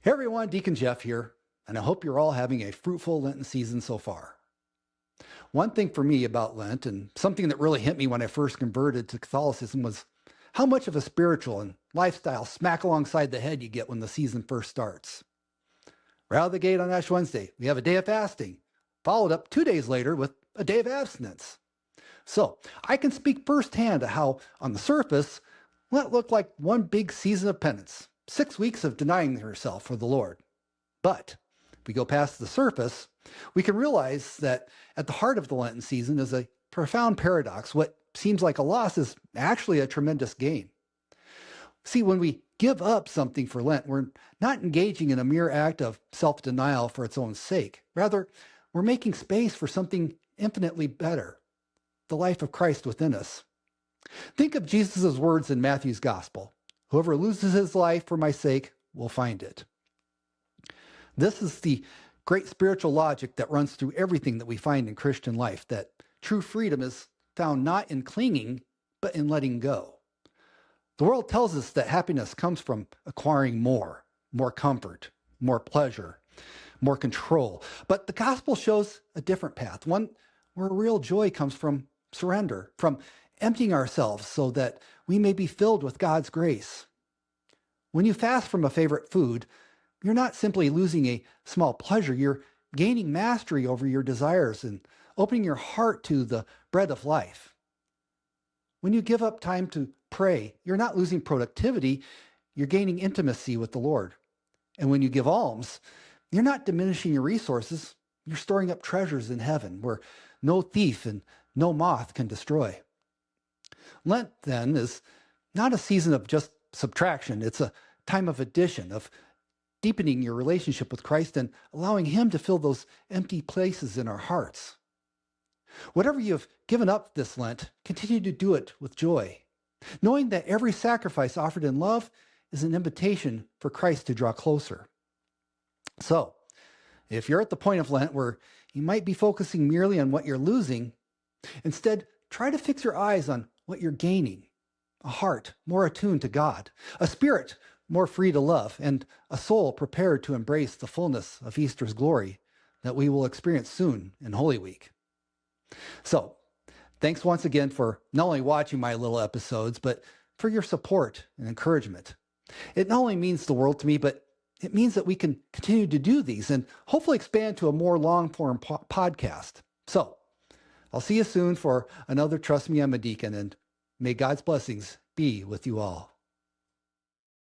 Hey everyone, Deacon Jeff here, and I hope you're all having a fruitful Lenten season so far. One thing for me about Lent, and something that really hit me when I first converted to Catholicism, was how much of a spiritual and lifestyle smack alongside the head you get when the season first starts. Right out of the gate on Ash Wednesday, we have a day of fasting, followed up 2 days later with a day of abstinence. So I can speak firsthand to how, on the surface, Lent looked like one big season of penance, 6 weeks of denying herself for the Lord. But if we go past the surface, we can realize that at the heart of the Lenten season is a profound paradox. What seems like a loss is actually a tremendous gain. See, when we give up something for Lent, we're not engaging in a mere act of self-denial for its own sake. Rather, we're making space for something infinitely better, the life of Christ within us. Think of Jesus' words in Matthew's Gospel. Whoever loses his life for my sake will find it. This is the great spiritual logic that runs through everything that we find in Christian life, that true freedom is found not in clinging, but in letting go. The world tells us that happiness comes from acquiring more comfort, more pleasure, more control. But the gospel shows a different path, one where real joy comes from surrender, from emptying ourselves so that we may be filled with God's grace. When you fast from a favorite food, you're not simply losing a small pleasure, you're gaining mastery over your desires and opening your heart to the bread of life. When you give up time to pray, you're not losing productivity, you're gaining intimacy with the Lord. And when you give alms, you're not diminishing your resources, you're storing up treasures in heaven where no thief and no moth can destroy. Lent, then, is not a season of just subtraction. It's a time of addition, of deepening your relationship with Christ and allowing Him to fill those empty places in our hearts. Whatever you've given up this Lent, continue to do it with joy, knowing that every sacrifice offered in love is an invitation for Christ to draw closer. So, if you're at the point of Lent where you might be focusing merely on what you're losing, instead, try to fix your eyes on what you're gaining: a heart more attuned to God, a spirit more free to love, and a soul prepared to embrace the fullness of Easter's glory that we will experience soon in Holy Week. So, thanks once again for not only watching my little episodes, but for your support and encouragement. It not only means the world to me, but it means that we can continue to do these and hopefully expand to a more long-form podcast. So, I'll see you soon for another Trust Me, I'm a Deacon, and may God's blessings be with you all.